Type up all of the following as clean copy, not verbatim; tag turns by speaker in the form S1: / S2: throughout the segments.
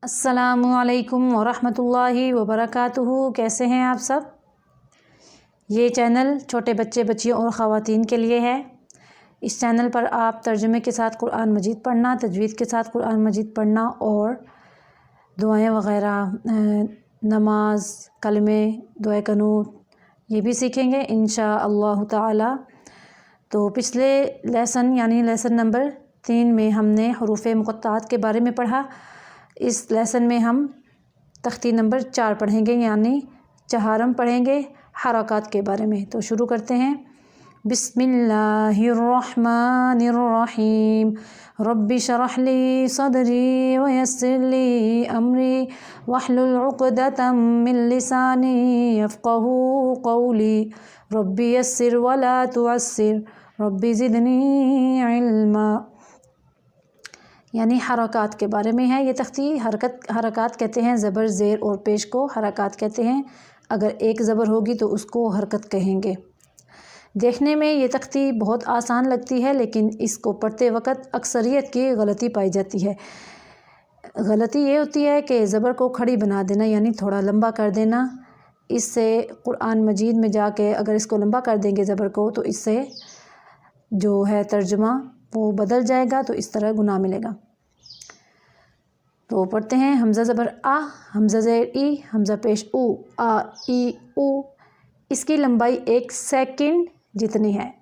S1: अस्सलामु अलैकुम वरहमतुल्लाहि वबरकातुहू। कैसे हैं आप सब? ये चैनल छोटे बच्चे, बच्चियों और ख़वातीन के लिए है। इस चैनल पर आप तर्जुमे के साथ कुरान मजीद पढ़ना, तजवीद के साथ कुरान मजीद पढ़ना और दुआएं वग़ैरह, नमाज, कलमे, दुआ कनूत ये भी सीखेंगे इंशाअल्लाह ताला। तो पिछले लेसन यानी लेसन नंबर 3 में हमने हरूफ़ मुक़त्ताअत के बारे में पढ़ा। इस लेसन में हम तख्ती नंबर 4 पढ़ेंगे यानी चहारम पढ़ेंगे हरकत के बारे में। तो शुरू करते हैं। बिस्मिल्लाहिर्रहमानिर्रहीम। रब्बि शरह ली सदरी व यस्सिर ली अमरी वहलुल उक़दतम मिन लिसानी यफ़क़हू क़ौली। रब्बि यस्सिर वला तुअस्सिर रब्बि ज़िदनी इल्मा। यानी हरकत के बारे में है ये तख्ती। हरकत कहते हैं ज़बर, ज़ेर और पेश को हरकत कहते हैं। अगर एक ज़बर होगी तो उसको हरकत कहेंगे। देखने में ये तख्ती बहुत आसान लगती है, लेकिन इसको पढ़ते वक्त अक्सरियत की गलती पाई जाती है। गलती ये होती है कि ज़बर को खड़ी बना देना यानी थोड़ा लंबा कर देना। इससे कुरान मजीद में जाके अगर इसको लंबा कर देंगे ज़बर को तो इससे जो है तर्जुमा वो बदल जाएगा, तो इस तरह गुनाह मिलेगा। तो पढ़ते हैं। हमज़ा ज़बर आ, हमज़ा ज़ेर ई, हमज़ा पेश ऊ, आ ई ऊ। इसकी लंबाई 1 सेकंड जितनी है,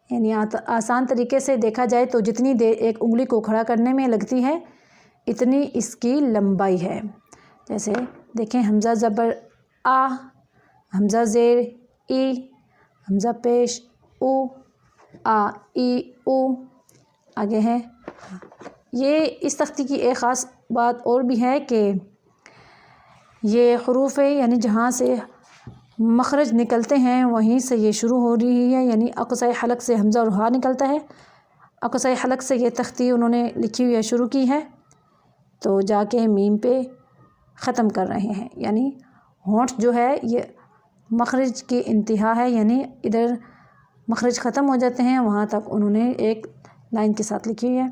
S1: यानी आसान तरीके से देखा जाए तो जितनी देर एक उंगली को खड़ा करने में लगती है इतनी इसकी लंबाई है। जैसे देखें, हमज़ा ज़बर आ, हमज़ा ज़ेर ई, हमज़ा पेश ऊ, आ ई ऊ। आगे है ये इस तख्ती की एक ख़ास बात और भी है कि ये हरूफ़ यानी जहाँ से मखरज निकलते हैं वहीं से ये शुरू हो रही है। यानी अक़साए हलक से हमज़ा और हा निकलता है। अक़साए हलक से ये तख्ती उन्होंने लिखी हुई है, शुरू की है, तो जाके मीम पे ख़त्म कर रहे हैं। यानी होंठ जो है ये मखरज की इंतहा है, यानी इधर मखरज ख़त्म हो जाते हैं वहाँ तक उन्होंने एक लाइन के साथ लिखी हुई है।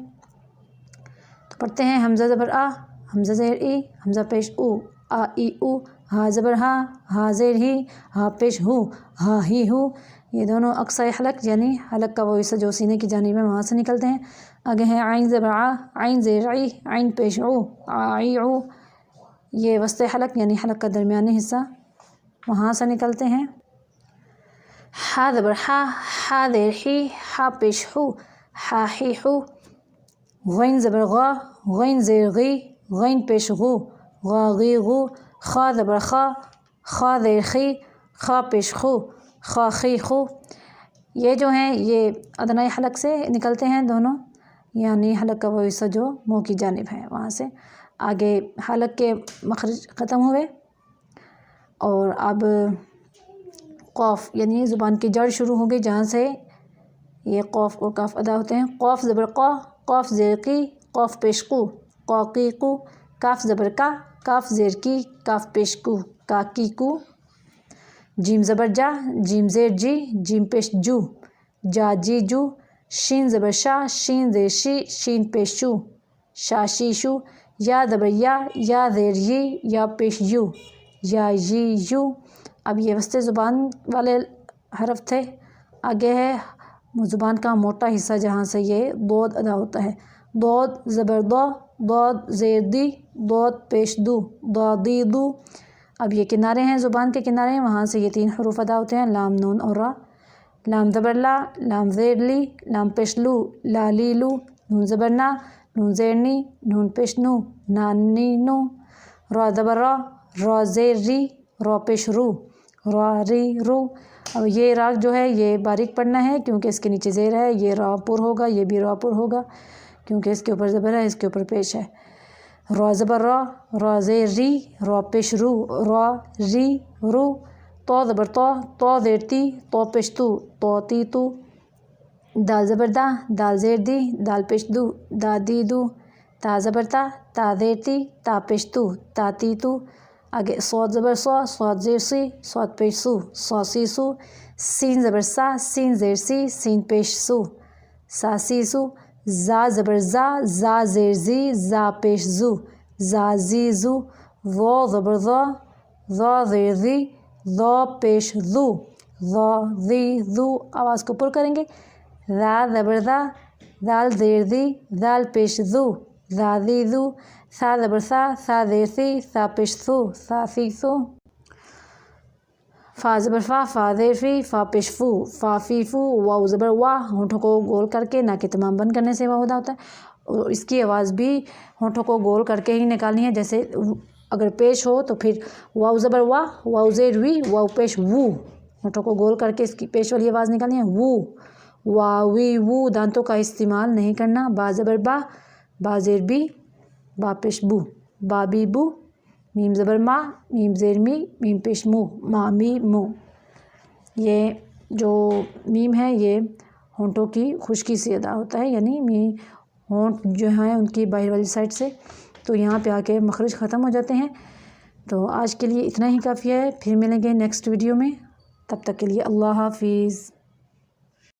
S1: तो पढ़ते हैं। हमज़ा ज़बर आ, हमज़ा ज़ेर ई, हमज़ा पेश ऊ, आ ई ऊ। हा ज़बर हा, हा ज़ेर ही, हा पेश हू, हा ही हू। ये दोनों अक़साए हलक यानी हलक का वो हिस्सा जो सीने की जानिब है वहाँ से निकलते हैं। आगे हैं आइन ज़बर आ, आइन ज़ेर ई, आइन पेश ऊ, आ ई ऊ। ये वस्ते हलक यानी हलक का दरमियानी हिस्सा वहाँ से निकलते हैं। हा ज़बर हा, हा ज़ेर ही, हा पेश हू, हा ही हू। गैन ज़बर गा, गैन ज़ेर गी, गैन पेश गू, गा गी गू। खा ज़बर खा, खा ज़ेर खी, खा पेश खू, खा खी खू। ये जो हैं ये अदनाई हलक से निकलते हैं दोनों, यानी हलक का वो हिस्सा जो मुँह की जानिब है वहाँ से। आगे हलक के मखरज ख़त्म हुए और अब क़ाफ़ यानी ज़ुबान की जड़ शुरू हो गई, जहाँ से ये क़ाफ़ और काफ़ अदा होते हैं। क़ाफ़ ज़बर क़ा, क़ाफ़ ज़ेर की, क़ाफ़ पेश कू, क़ा की कू। काफ़ ज़बर का, काफ़ ज़ेर की, काफ़ पेश कू, का की कू। जीम ज़बर जा, जीम ज़ेर जी, जीम पेश जू, जा जी जू। शीन ज़बर शा, शीन ज़ेर शी, शीन पेश शू, शा शी शू। या ज़बर या ज़ेर yi, या पेश यू, या जी यू। अब ये वस्ते ज़ुबान वाले हरफ थे। आगे है ज़ुबान का मोटा हिस्सा जहाँ से ये दौद अदा होता है। दौद ज़बर दौ, दौद ज़ेर दी, दौद पेश दू, दौ दी दू। अब ये किनारे हैं, ज़ुबान के किनारे, वहाँ से ये 3 हरूफ अदा होते हैं, लाम, नून और रा। लाम ज़बर ला, लाम ज़ेर ली, लाम पेश लू, ला ली लू। नून ज़बर ना, नून ज़ेर नी, नून पेश नू, ना नी नू। रा ज़बर रा, रा ज़ेर री, रा पेश रू, रा री रू। अब ये राग जो है ये बारीक पढ़ना है क्योंकि इसके नीचे ज़ेर है। ये रा पुर होगा, ये भी रा पुर होगा क्योंकि इसके ऊपर ज़बर है, इसके ऊपर पेश है। रा ज़बर रा, रा ज़ेर री, रा पेश रू, रा री रू। तो ज़बर तो, तो ज़ेर ती, तो पेश तू, तो ती तू। दाल ज़बर दा, दाल ज़ेर दी, दाल पेश दू, दा दी दू। ता ज़बर ता ज़ेर ती, ता पेश तू, ता ती तू। आगे सौद ज़बर सौ, सौद ज़ेर सी, सौद पेश सू, सौ सी सू। सीन ज़बर सा, सीन ज़ेर सी, सीन पेश सू, सा सी सू। ज़ा ज़बर ज़ा, ज़ा ज़ेर ज़ी, ज़ा पेश ज़ू, زا زی زو، ذو زبر ذا، ذا زیر ذی، ذا پیش ذو، ذا ذی ذو، آواز کو پر کریں گے، ذا زبر ذا، ذال زیر ذی، ذال پیش ذو، ذا ذی ذو، سا زبر سا، سا زیر سی، سا پیش سو، سا سی سو، فا زبر فا، فا زیر فی، فا پیش فو، فا فی فو، واو زبر وا، ہونٹوں کو گول کر کے ناک کے تمام بند کرنے سے واو ادا ہوتا ہے، اور اس کی آواز بھی ہونٹوں کو گول کر کے ہی نکالنی ہے، جیسے اگر پیش ہو تو پھر واو زبر وا، واو زیر وی، واو پیش وو، ہونٹوں کو گول کر کے اس کی پیش والی آواز نکالنی ہے، وو، وا وی وو، دانتوں کا استعمال نہیں کرنا، با زبر با، با زیر بی، با پیش بو، با بی بو، میم زبر ما، میم زیر می، میم پیش مو، ما می مو۔ یہ جو میم ہے یہ ہونٹوں کی خشکی سے ادا ہوتا ہے، یعنی ہونٹ جو ہیں ان کی باہر والی سائڈ سے، تو یہاں پہ آ کے مخرج ختم ہو جاتے ہیں۔ تو آج کے لیے اتنا ہی کافی ہے، پھر ملیں گے نیکسٹ ویڈیو میں، تب تک کے لیے اللہ حافظ۔